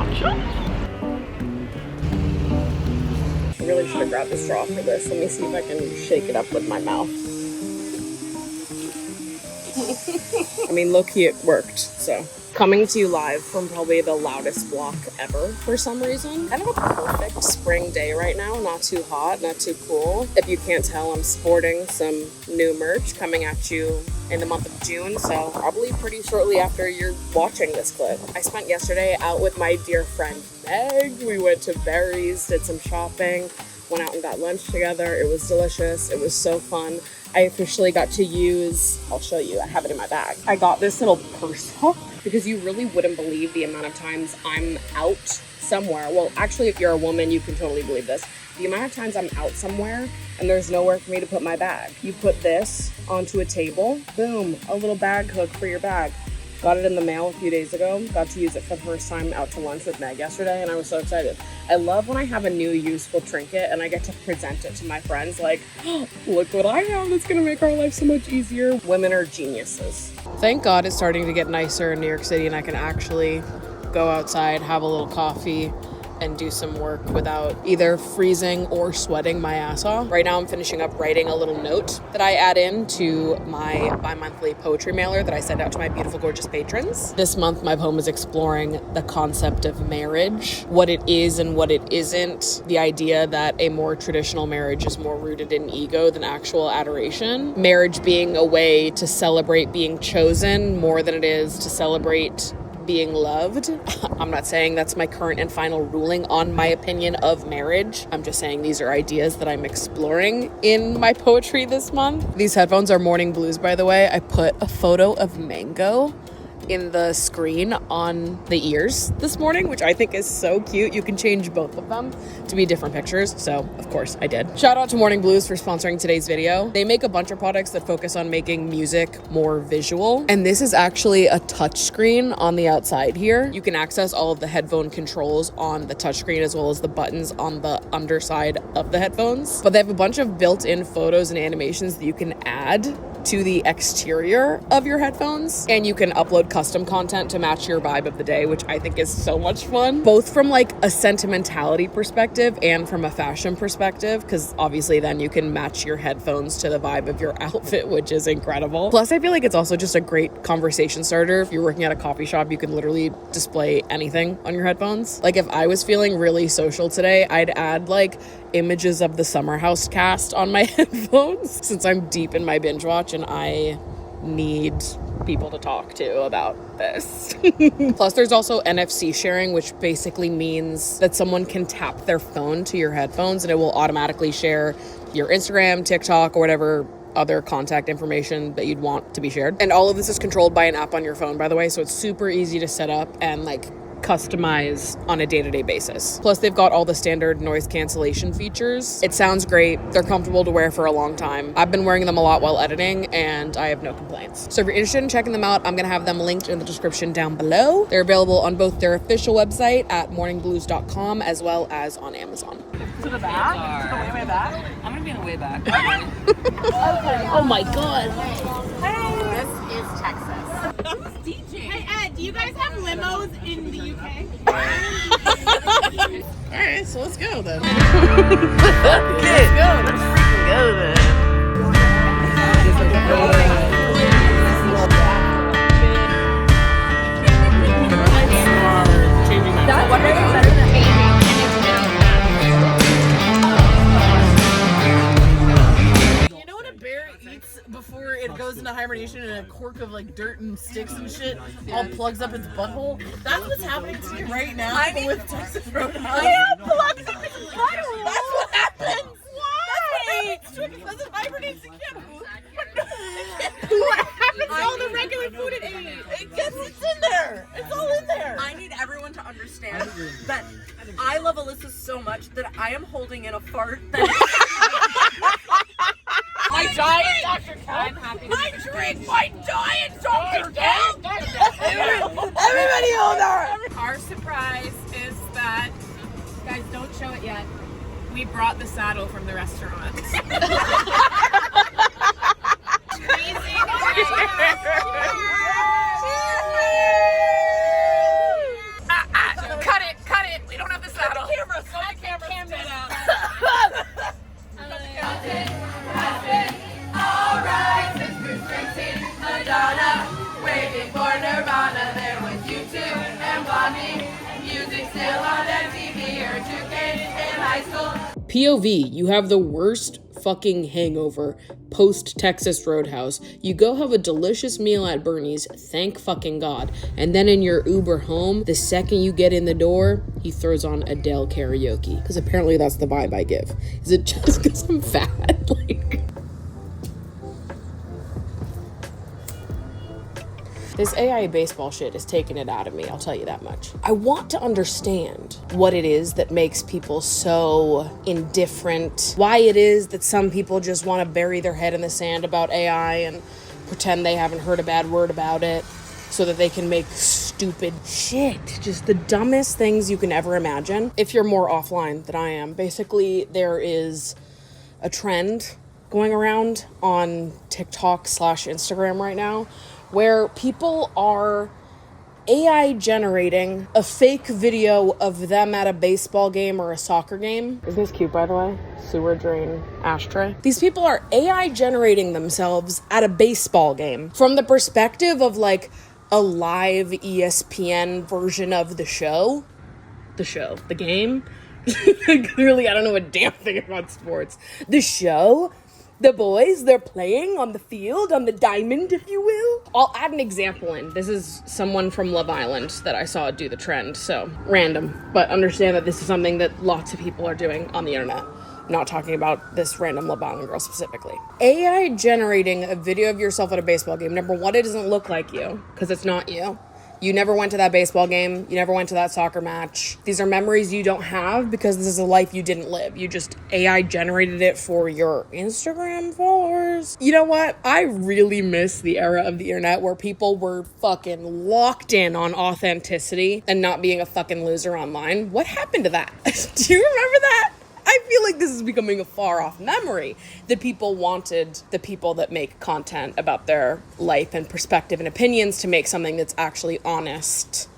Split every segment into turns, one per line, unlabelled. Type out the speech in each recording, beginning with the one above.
Gotcha.
I really should have grabbed a straw for this. Let me see if I can shake it up with my mouth. I mean, low-key it worked, so. Coming to you live from probably the loudest block ever for some reason. Kind of a perfect spring day right now. Not too hot, not too cool. If you can't tell, I'm sporting some new merch coming at you in the month of June, so probably pretty shortly after you're watching this clip. I spent yesterday out with my dear friend Meg. We went to Barry's, did some shopping, went out and got lunch together. It was delicious. It was so fun. I officially got to use, I'll show you, I have it in my bag. I got this little purse hook because you really wouldn't believe the amount of times I'm out somewhere. Well, actually, if you're a woman, you can totally believe this. The amount of times I'm out somewhere and there's nowhere for me to put my bag. You put this onto a table, boom, a little bag hook for your bag. Got it in the mail a few days ago. Got to use it for the first time out to lunch with Meg yesterday, and I was so excited. I love when I have a new useful trinket and I get to present it to my friends like, oh, look what I have that's gonna make our life so much easier. Women are geniuses. Thank God it's starting to get nicer in New York City and I can actually go outside, have a little coffee, and do some work without either freezing or sweating my ass off. Right now I'm finishing up writing a little note that I add in to my bi-monthly poetry mailer that I send out to my beautiful, gorgeous patrons. This month my poem is exploring the concept of marriage, what it is and what it isn't, the idea that a more traditional marriage is more rooted in ego than actual adoration, marriage being a way to celebrate being chosen more than it is to celebrate being loved. I'm not saying that's my current and final ruling on my opinion of marriage. I'm just saying these are ideas that I'm exploring in my poetry this month. These headphones are Morning Blues, by the way. I put a photo of Mango in the screen on the ears this morning, which I think is so cute. You can change both of them to be different pictures, so of course I did. Shout out to Morning Blues for sponsoring today's video. They make a bunch of products that focus on making music more visual, and this is actually a touch screen on the outside here. You can access all of the headphone controls on the touchscreen as well as the buttons on the underside of the headphones, but they have a bunch of built-in photos and animations that you can add to the exterior of your headphones, and you can upload custom content to match your vibe of the day, which I think is so much fun, both from like a sentimentality perspective and from a fashion perspective, because obviously then you can match your headphones to the vibe of your outfit, which is incredible. Plus, I feel like it's also just a great conversation starter. If you're working at a coffee shop, you can literally display anything on your headphones. Like if I was feeling really social today, I'd add like images of the Summer House cast on my headphones since I'm deep in my binge watch and I need people to talk to about this. Plus there's also NFC sharing, which basically means that someone can tap their phone to your headphones and it will automatically share your Instagram, TikTok, or whatever other contact information that you'd want to be shared. And all of this is controlled by an app on your phone, by the way, so it's super easy to set up and like customize on a day-to-day basis. Plus they've got all the standard noise cancellation features. It sounds great. They're comfortable to wear for a long time. I've been wearing them a lot while editing and I have no complaints. So if you're interested in checking them out, I'm gonna have them linked in the description down below. They're available on both their official website at morningblues.com as well as on Amazon.
To the back? To the way back? I'm gonna be in the way back.
Okay. Oh my god.
Hey. This is Texas.
DJ.
Hey Ed, do you guys have limos in the UK?
Alright, so let's go then.
Let's go. Let's freaking go then.
That's better than before it goes into hibernation and a cork of like dirt and sticks and shit all plugs up its butthole. That's what's happening to me right now with Texas Roadhouse.
It plugs up its butthole.
That's what happens.
Why?
It's true because it hibernates. It can't move.
What happens to all the regular food it ate?
It's in there. It's all in there.
I need everyone to understand that I love Alyssa so much that I am holding in a fart that
My giant Dr.
I'm happy.
My drink, my giant Dr. Everybody hold on.
Our surprise is that, guys, don't show it yet. We brought the saddle from the restaurant. Cut it.
POV, you have the worst fucking hangover post Texas Roadhouse. You go have a delicious meal at Bernie's, thank fucking God. And then in your Uber home, the second you get in the door, he throws on Adele karaoke. Because apparently that's the vibe I give. Is it just because I'm fat? Like... This AI baseball shit is taking it out of me, I'll tell you that much. I want to understand what it is that makes people so indifferent, why it is that some people just want to bury their head in the sand about AI and pretend they haven't heard a bad word about it so that they can make stupid shit, just the dumbest things you can ever imagine. If you're more offline than I am, basically there is a trend going around on TikTok/Instagram right now where people are AI generating a fake video of them at a baseball game or a soccer game. Isn't this cute, by the way? Sewer drain ashtray. These people are AI generating themselves at a baseball game from the perspective of like a live ESPN version of the show. The game. Clearly, I don't know a damn thing about sports. The show. The boys, they're playing on the field, on the diamond, if you will. I'll add an example in. This is someone from Love Island that I saw do the trend, so random. But understand that this is something that lots of people are doing on the internet. I'm not talking about this random Love Island girl specifically. AI generating a video of yourself at a baseball game. Number one, it doesn't look like you, because it's not you. You never went to that baseball game. You never went to that soccer match. These are memories you don't have because this is a life you didn't live. You just AI generated it for your Instagram followers. You know what? I really miss the era of the internet where people were fucking locked in on authenticity and not being a fucking loser online. What happened to that? Do you remember that? I feel like this is becoming a far off memory. The people wanted the people that make content about their life and perspective and opinions to make something that's actually honest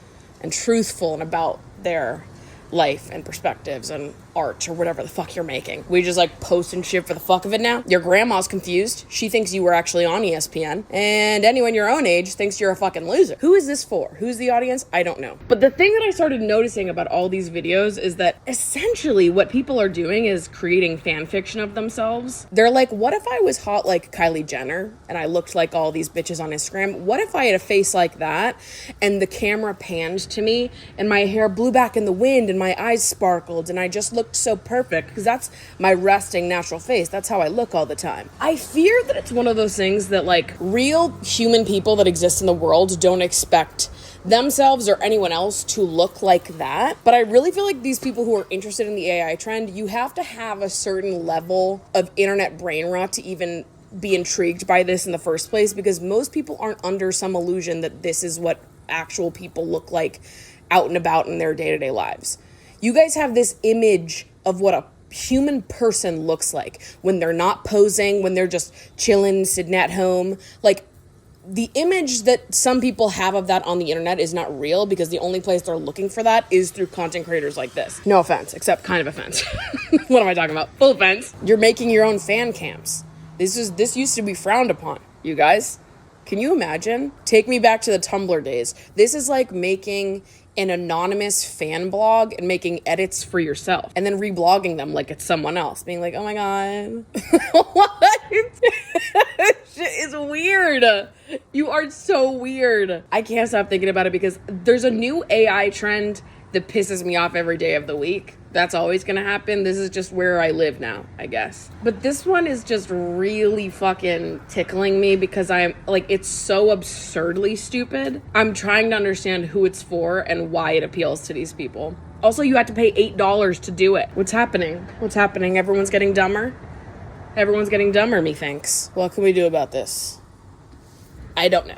and truthful and about their life and perspectives and art or whatever the fuck you're making. We just like post and shit for the fuck of it now. Your grandma's confused. She thinks you were actually on ESPN. And anyone your own age thinks you're a fucking loser. Who is this for? Who's the audience? I don't know. But the thing that I started noticing about all these videos is that essentially what people are doing is creating fan fiction of themselves. They're like, what if I was hot like Kylie Jenner and I looked like all these bitches on Instagram? What if I had a face like that and the camera panned to me and my hair blew back in the wind and my eyes sparkled and I just looked so perfect because that's my resting natural face. That's how I look all the time. I fear that it's one of those things that like real human people that exist in the world don't expect themselves or anyone else to look like that. But I really feel like these people who are interested in the AI trend, you have to have a certain level of internet brain rot to even be intrigued by this in the first place, because most people aren't under some illusion that this is what actual people look like out and about in their day-to-day lives. You guys have this image of what a human person looks like when they're not posing, when they're just chilling, sitting at home. Like, the image that some people have of that on the internet is not real, because the only place they're looking for that is through content creators like this. No offense, except kind of offense. What am I talking about? Full offense. You're making your own fan cams. This used to be frowned upon, you guys. Can you imagine? Take me back to the Tumblr days. This is like making an anonymous fan blog and making edits for yourself and then reblogging them like it's someone else, being like, oh my God. What? Shit is weird. You are so weird. I can't stop thinking about it because there's a new AI trend that pisses me off every day of the week. That's always gonna happen. This is just where I live now, I guess. But this one is just really fucking tickling me because I'm like, it's so absurdly stupid. I'm trying to understand who it's for and why it appeals to these people. Also, you had to pay $8 to do it. What's happening? What's happening? Everyone's getting dumber? Everyone's getting dumber, methinks. What can we do about this? I don't know.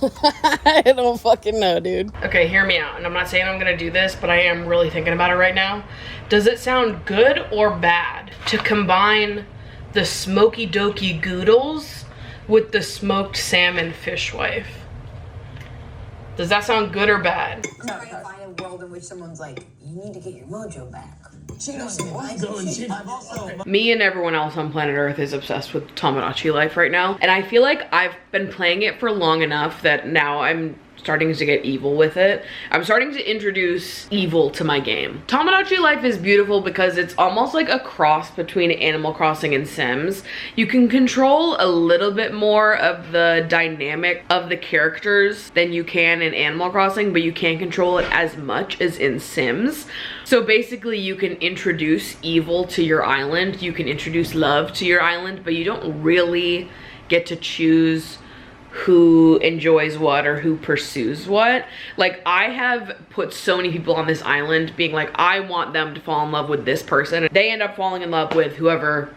I don't fucking know, dude. Okay, hear me out. And I'm not saying I'm gonna do this, but I am really thinking about it right now. Does it sound good or bad to combine the smoky dokey goodles with the smoked salmon fishwife? Does that sound good or bad?
I'm trying to find a world in which someone's like, you need to get your mojo back.
Me and everyone else on planet Earth is obsessed with Tamagotchi life right now. And I feel like I've been playing it for long enough that now I'm starting to get evil with it. I'm starting to introduce evil to my game. Tomodachi Life is beautiful because it's almost like a cross between Animal Crossing and Sims. You can control a little bit more of the dynamic of the characters than you can in Animal Crossing, but you can't control it as much as in Sims. So basically you can introduce evil to your island, you can introduce love to your island, but you don't really get to choose who enjoys what or who pursues what. Like, I have put so many people on this island being like, I want them to fall in love with this person. They end up falling in love with whoever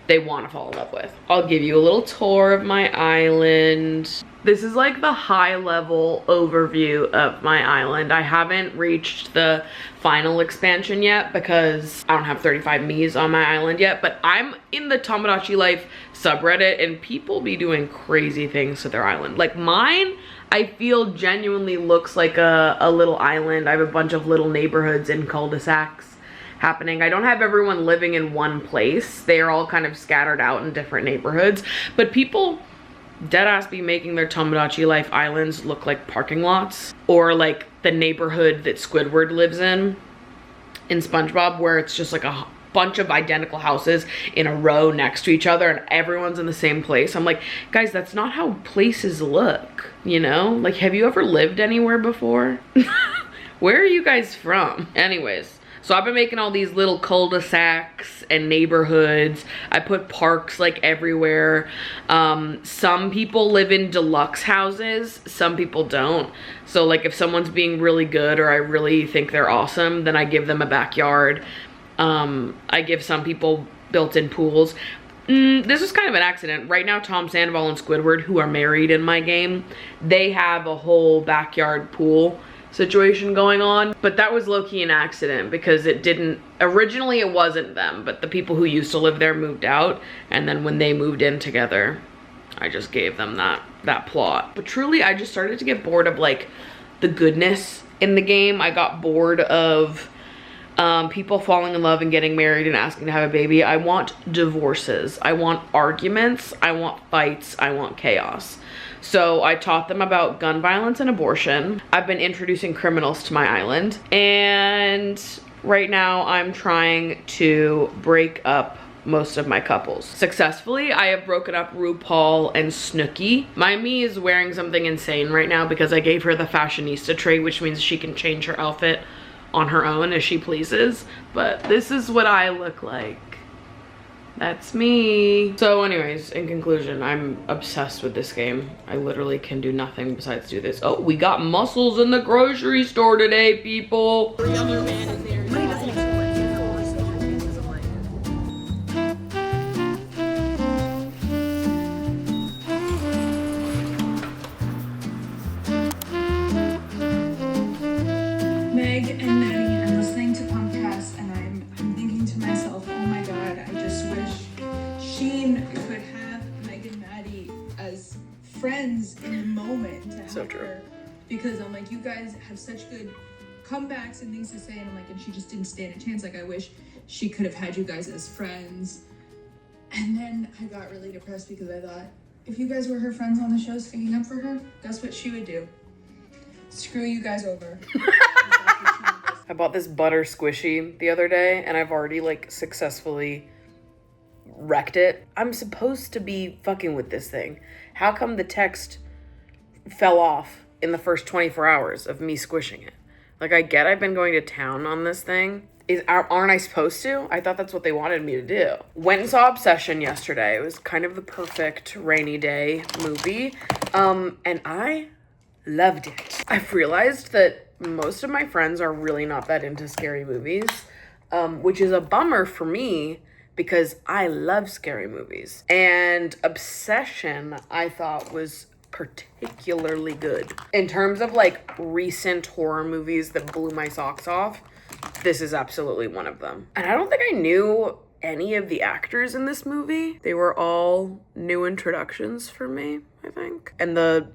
they want to fall in love with. I'll give you a little tour of my island. This is like the high level overview of my island. I haven't reached the final expansion yet because I don't have 35 Miis on my island yet, but I'm in the Tomodachi Life subreddit and people be doing crazy things to their island. Like mine, I feel genuinely looks like a little island. I have a bunch of little neighborhoods and cul-de-sacs happening. I don't have everyone living in one place. They are all kind of scattered out in different neighborhoods, but people deadass be making their Tomodachi Life islands look like parking lots, or like the neighborhood that Squidward lives in SpongeBob, where it's just like a bunch of identical houses in a row next to each other and everyone's in the same place. I'm like, guys, that's not how places look, you know? Like, have you ever lived anywhere before? Where are you guys from? Anyways, so I've been making all these little cul-de-sacs and neighborhoods. I put parks like everywhere. Some people live in deluxe houses, some people don't. So like if someone's being really good or I really think they're awesome, then I give them a backyard. I give some people built-in pools. This is kind of an accident. Right now, Tom Sandoval and Squidward, who are married in my game, they have a whole backyard pool situation going on, but that was low-key an accident because originally it wasn't them, but the people who used to live there moved out, and then when they moved in together, I just gave them that plot. But truly, I just started to get bored of like the goodness in the game. I got bored of people falling in love and getting married and asking to have a baby. I want divorces, I want arguments, I want fights, I want chaos. So I taught them about gun violence and abortion. I've been introducing criminals to my island. And right now I'm trying to break up most of my couples. Successfully, I have broken up RuPaul and Snooki. My Mii is wearing something insane right now because I gave her the fashionista trait, which means she can change her outfit on her own as she pleases. But this is what I look like. That's me. So anyways, in conclusion, I'm obsessed with this game. I literally can do nothing besides do this. Oh, we got mussels in the grocery store today, people.
Meg and Maddie are listening to podcasts, and I'm thinking to myself, oh my god, I just wish Sheen could have Meg and Maddie as friends in the moment to help
So true.
her. Because I'm like, you guys have such good comebacks and things to say, and I'm like, and she just didn't stand a chance. Like, I wish she could have had you guys as friends. And then I got really depressed because I thought, if you guys were her friends on the show speaking up for her, that's what she would do. Screw you guys over.
I bought this butter squishy the other day and I've already like successfully wrecked it. I'm supposed to be fucking with this thing. How come the text fell off in the first 24 hours of me squishing it? Like, I get I've been going to town on this thing. Aren't I supposed to? I thought that's what they wanted me to do. Went and saw Obsession yesterday. It was kind of the perfect rainy day movie. And I loved it. I've realized that most of my friends are really not that into scary movies, which is a bummer for me because I love scary movies. And Obsession, I thought, was particularly good. In terms of like recent horror movies that blew my socks off, this is absolutely one of them. And I don't think I knew any of the actors in this movie. They were all new introductions for me, I think. And the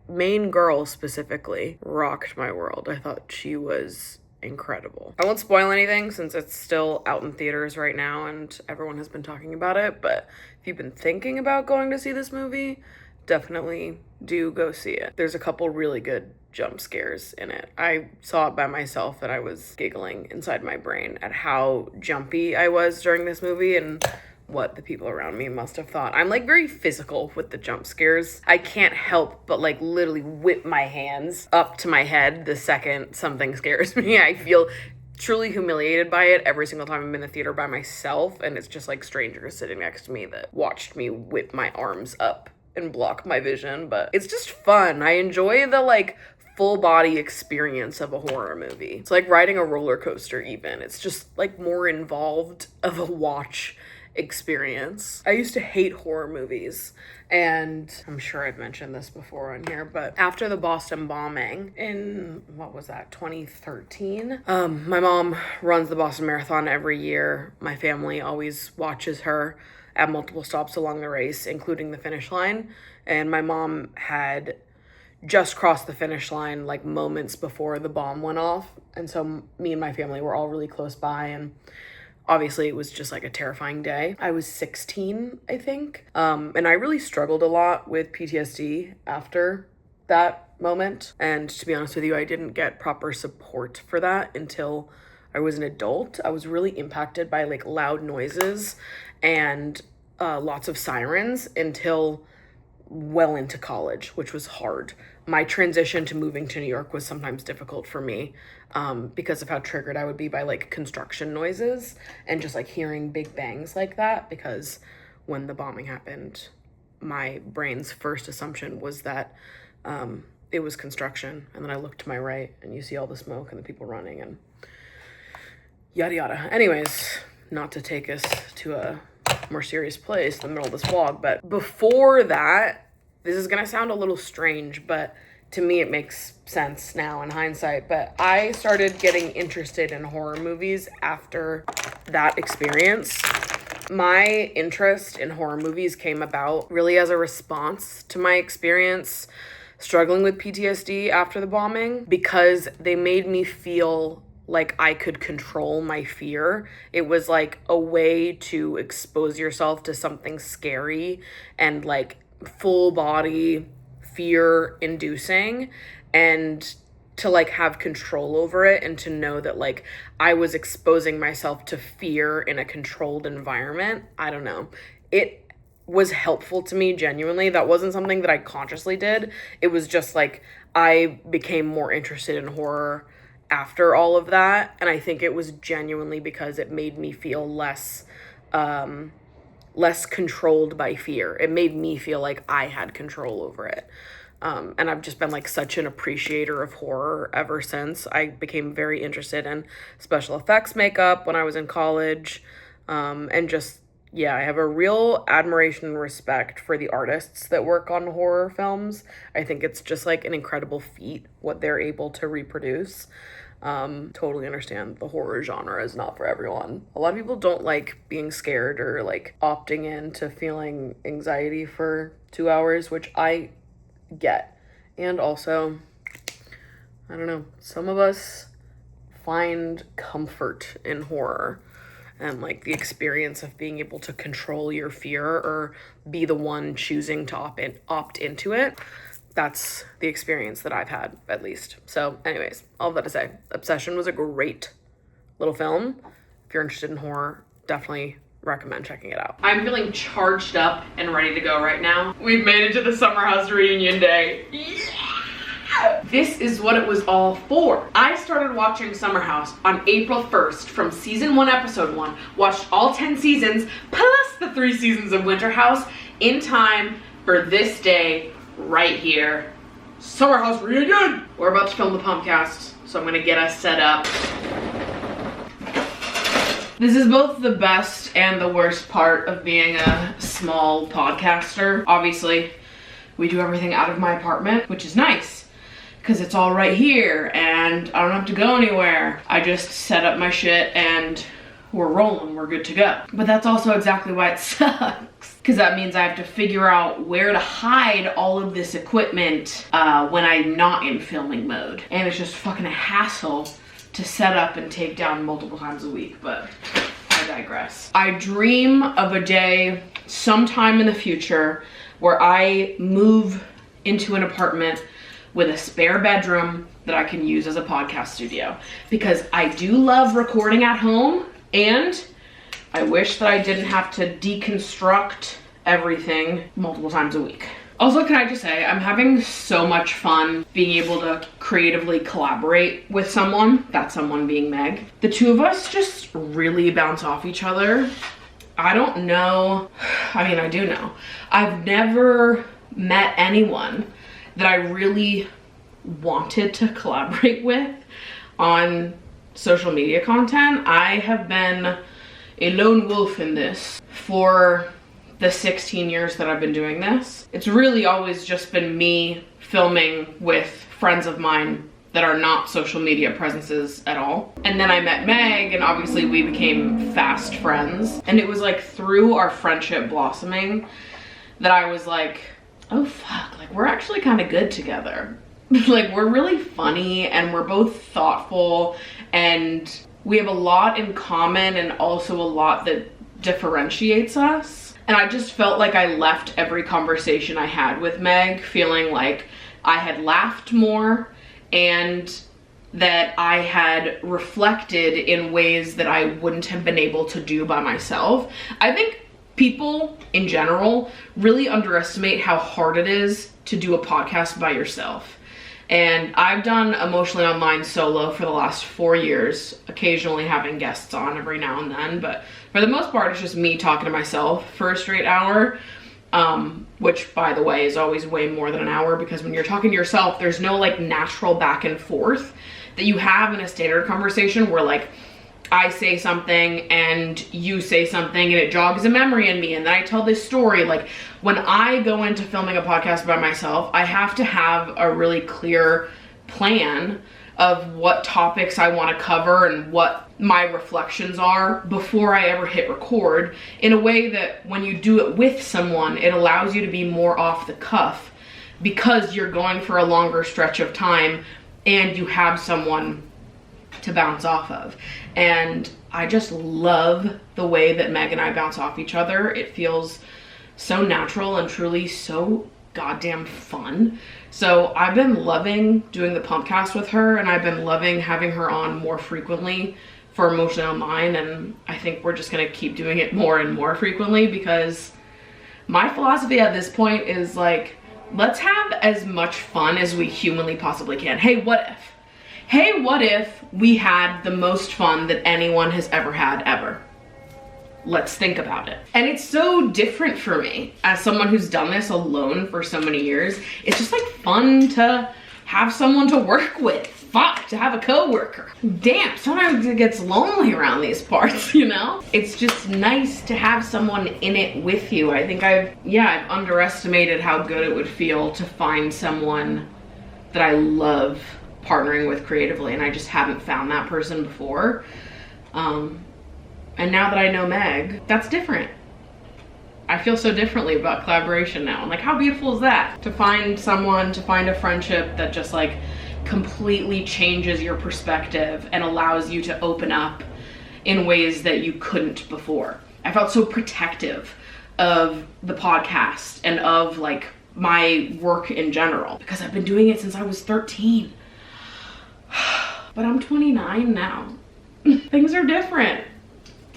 main girl specifically rocked my world. I thought she was incredible. I won't spoil anything since it's still out in theaters right now and everyone has been talking about it, but if you've been thinking about going to see this movie, definitely do go see it. There's a couple really good jump scares in it. I saw it by myself and I was giggling inside my brain at how jumpy I was during this movie and what the people around me must have thought. I'm like very physical with the jump scares. I can't help but like literally whip my hands up to my head the second something scares me. I feel truly humiliated by it every single time I'm in the theater by myself, and it's just like strangers sitting next to me that watched me whip my arms up and block my vision. But it's just fun. I enjoy the like full body experience of a horror movie. It's like riding a roller coaster even. It's just like more involved of a watch experience. I used to hate horror movies, and I'm sure I've mentioned this before on here, but after the Boston bombing in, what was that, 2013? My mom runs the Boston Marathon every year. My family always watches her at multiple stops along the race, including the finish line, and my mom had just crossed the finish line like moments before the bomb went off, and so me and my family were all really close by, and obviously it was just like a terrifying day. I was 16, I think, and I really struggled a lot with PTSD after that moment, and to be honest with you, I didn't get proper support for that until I was an adult. I was really impacted by like loud noises and lots of sirens until well into college, which was hard. My transition to moving to New York was sometimes difficult for me because of how triggered I would be by like construction noises and just like hearing big bangs like that, because when the bombing happened, my brain's first assumption was that it was construction, and then I looked to my right and you see all the smoke and the people running and yada yada. Anyways, not to take us to a more serious place in the middle of this vlog, but before that, this is gonna sound a little strange, but to me it makes sense now in hindsight, but I started getting interested in horror movies after that experience. My interest in horror movies came about really as a response to my experience struggling with PTSD after the bombing, because they made me feel like I could control my fear. It was like a way to expose yourself to something scary and like full body fear inducing, and to like have control over it, and to know that like I was exposing myself to fear in a controlled environment. I don't know. It was helpful to me, genuinely. That wasn't something that I consciously did. It was just like I became more interested in horror after all of that, and I think it was genuinely because it made me feel less controlled by fear. It made me feel like I had control over it. And I've just been like such an appreciator of horror ever since. I became very interested in special effects makeup when I was in college, and just, yeah, I have a real admiration and respect for the artists that work on horror films. I think it's just like an incredible feat what they're able to reproduce. Totally understand the horror genre is not for everyone. A lot of people don't like being scared or like opting in to feeling anxiety for 2 hours, which I get. And also, I don't know, some of us find comfort in horror and like the experience of being able to control your fear or be the one choosing to opt into it. That's the experience that I've had, at least. So anyways, all of that to say, Obsession was a great little film. If you're interested in horror, definitely recommend checking it out. I'm feeling charged up and ready to go right now. We've made it to the summer house reunion day. Yeah! This is what it was all for. I started watching Summer House on April 1st from season 1, episode 1, watched all 10 seasons, plus the 3 seasons of Winter House in time for this day right here. Summer House reunion! We're about to film the Pumpcast, so I'm gonna get us set up. This is both the best and the worst part of being a small podcaster. Obviously, we do everything out of my apartment, which is nice, because it's all right here, and I don't have to go anywhere. I just set up my shit, and we're rolling, we're good to go. But that's also exactly why it sucks, because that means I have to figure out where to hide all of this equipment when I'm not in filming mode. And it's just fucking a hassle to set up and take down multiple times a week, but I digress. I dream of a day sometime in the future where I move into an apartment with a spare bedroom that I can use as a podcast studio, because I do love recording at home, and I wish that I didn't have to deconstruct everything multiple times a week. Also, can I just say, I'm having so much fun being able to creatively collaborate with someone, that someone being Meg. The two of us just really bounce off each other. I don't know, I mean, I do know. I've never met anyone that I really wanted to collaborate with on social media content. I have been a lone wolf in this for the 16 years that I've been doing this. It's really always just been me filming with friends of mine that are not social media presences at all. And then I met Meg, and obviously we became fast friends. And it was like through our friendship blossoming that I was like, oh fuck, like we're actually kind of good together. Like we're really funny, and we're both thoughtful, and we have a lot in common and also a lot that differentiates us. And I just felt like I left every conversation I had with Meg feeling like I had laughed more, and that I had reflected in ways that I wouldn't have been able to do by myself. I think people in general really underestimate how hard it is to do a podcast by yourself. And I've done Emotionally Online solo for the last 4 years, occasionally having guests on every now and then, but for the most part, it's just me talking to myself for a straight hour, which, by the way, is always way more than an hour, because when you're talking to yourself, there's no like natural back and forth that you have in a standard conversation where like I say something and you say something and it jogs a memory in me, and then I tell this story. Like when I go into filming a podcast by myself, I have to have a really clear plan of what topics I want to cover and what my reflections are before I ever hit record, in a way that when you do it with someone, it allows you to be more off the cuff because you're going for a longer stretch of time and you have someone to bounce off of. And I just love the way that Meg and I bounce off each other. It feels so natural and truly so goddamn fun. So I've been loving doing the Pumpcast with her, and I've been loving having her on more frequently for Emotionally Online, and I think we're just gonna keep doing it more and more frequently, because my philosophy at this point is like, let's have as much fun as we humanly possibly can. Hey, what if? Hey, what if we had the most fun that anyone has ever had, ever? Let's think about it. And it's so different for me as someone who's done this alone for so many years. It's just like fun to have someone to work with. Fuck, to have a coworker. Damn, sometimes it gets lonely around these parts, you know? It's just nice to have someone in it with you. I think I've underestimated how good it would feel to find someone that I love partnering with creatively, and I just haven't found that person before. And now that I know Meg, that's different. I feel so differently about collaboration now. And like, how beautiful is that? To find someone, to find a friendship that just like completely changes your perspective and allows you to open up in ways that you couldn't before. I felt so protective of the podcast and of like my work in general, because I've been doing it since I was 13. But I'm 29 now. Things are different.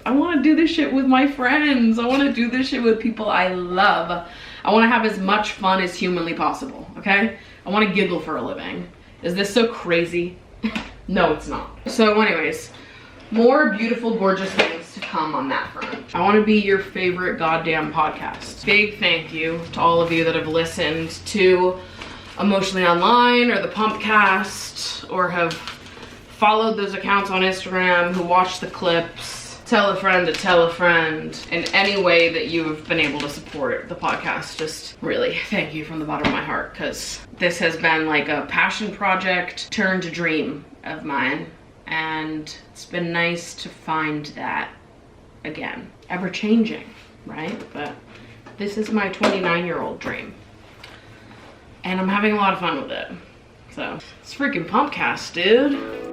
I want to do this shit with my friends. I want to do this shit with people I love. I want to have as much fun as humanly possible, okay? I want to giggle for a living. Is this so crazy? No, it's not. So anyways, more beautiful, gorgeous things to come on that front. I want to be your favorite goddamn podcast. Big thank you to all of you that have listened to Emotionally Online or the Pumpcast, or have followed those accounts on Instagram, who watch the clips. Tell a friend to tell a friend. In any way that you've been able to support the podcast, just really thank you from the bottom of my heart, because this has been like a passion project turned dream of mine, and it's been nice to find that again. Ever changing, right? But this is my 29-year-old dream, and I'm having a lot of fun with it. So it's freaking Pumpcast, dude.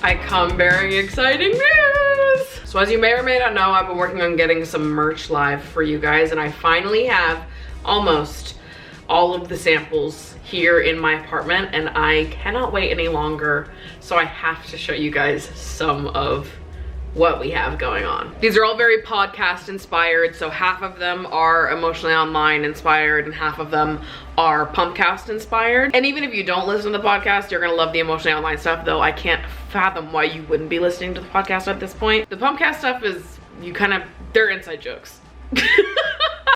I come bearing exciting news. So as you may or may not know, I've been working on getting some merch live for you guys, and I finally have almost all of the samples here in my apartment, and I cannot wait any longer. So I have to show you guys some of what we have going on. These are all very podcast inspired, so half of them are Emotionally Online inspired and half of them are Pumpcast inspired. And even if you don't listen to the podcast, you're gonna love the Emotionally Online stuff, though I can't fathom why you wouldn't be listening to the podcast at this point. The Pumpcast stuff is, they're inside jokes.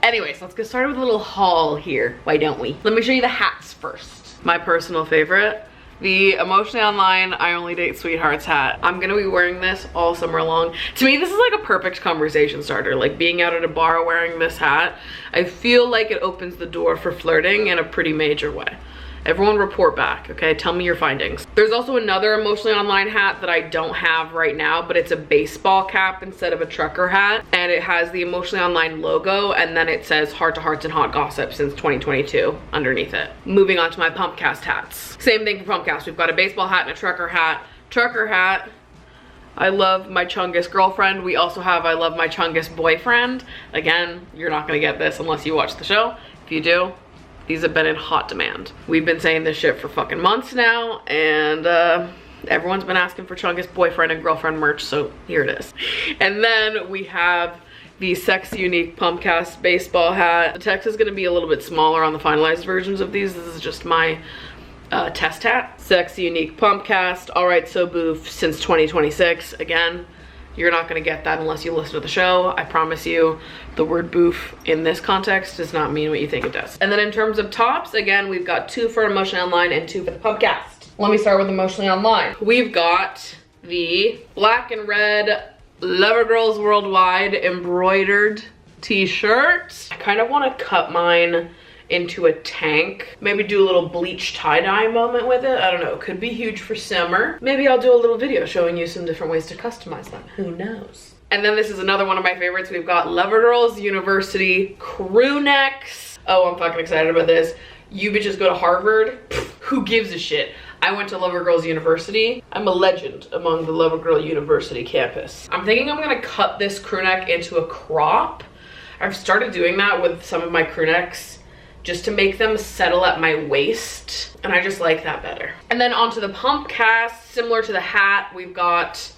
Anyways, let's get started with a little haul here. Why don't we? Let me show you the hats first. My personal favorite, the Emotionally Online I Only Date Sweethearts hat. I'm gonna be wearing this all summer long. To me, this is like a perfect conversation starter. Like being out at a bar wearing this hat, I feel like it opens the door for flirting in a pretty major way. Everyone report back, okay? Tell me your findings. There's also another Emotionally Online hat that I don't have right now, but it's a baseball cap instead of a trucker hat. And it has the Emotionally Online logo, and then it says Heart to Hearts and Hot Gossip since 2022 underneath it. Moving on to my Pumpcast hats. Same thing for Pumpcast. We've got a baseball hat and a trucker hat. Trucker hat, I love my Chungus girlfriend. We also have I love my Chungus boyfriend. Again, you're not gonna get this unless you watch the show. If you do, these have been in hot demand. We've been saying this shit for fucking months now, and everyone's been asking for Chungus boyfriend and girlfriend merch, so here it is. And then we have the Sexy Unique Pumpcast baseball hat. The text is gonna be a little bit smaller on the finalized versions of these. This is just my test hat. Sexy Unique Pumpcast, Alright So Boof since 2026. Again, you're not gonna get that unless you listen to the show. I promise you, the word boof in this context does not mean what you think it does. And then in terms of tops, again, we've got 2 for Emotionally Online and 2 for the Pumpcast. Let me start with Emotionally Online. We've got the black and red Lover Girls Worldwide embroidered t-shirt. I kind of want to cut mine into a tank. Maybe do a little bleach tie-dye moment with it. I don't know, it could be huge for summer. Maybe I'll do a little video showing you some different ways to customize them. Who knows? And then this is another one of my favorites. We've got Lover Girls University crew necks. Oh, I'm fucking excited about this. You bitches go to Harvard? Pfft, who gives a shit? I went to Lover Girls University. I'm a legend among the Lover Girl University campus. I'm thinking I'm gonna cut this crew neck into a crop. I've started doing that with some of my crew necks just to make them settle at my waist, and I just like that better. And then onto the Pumpcast, similar to the hat, we've got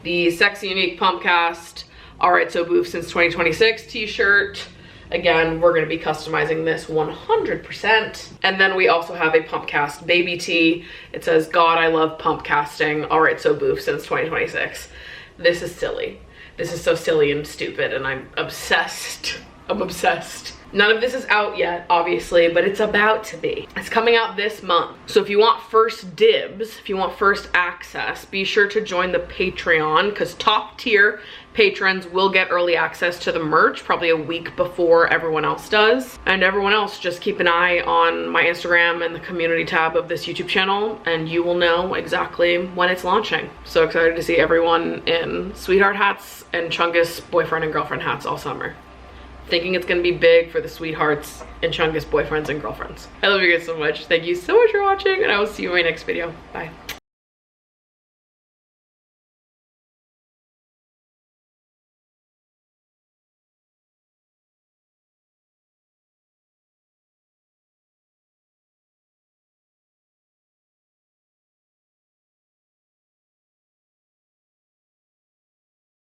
the Sexy Unique Pumpcast Alright So Boof since 2026 t-shirt. Again, we're gonna be customizing this 100%. And then we also have a Pumpcast baby tee. It says, God, I love pumpcasting, Alright So Boof since 2026. This is silly. This is so silly and stupid, and I'm obsessed. I'm obsessed. None of this is out yet, obviously, but it's about to be. It's coming out this month. So if you want first dibs, if you want first access, be sure to join the Patreon, because top tier patrons will get early access to the merch probably a week before everyone else does. And everyone else, just keep an eye on my Instagram and the community tab of this YouTube channel, and you will know exactly when it's launching. So excited to see everyone in sweetheart hats and Chungus boyfriend and girlfriend hats all summer. Thinking it's gonna be big for the sweethearts and Chungus boyfriends and girlfriends. I love you guys so much. Thank you so much for watching, and I will see you in my next video. Bye.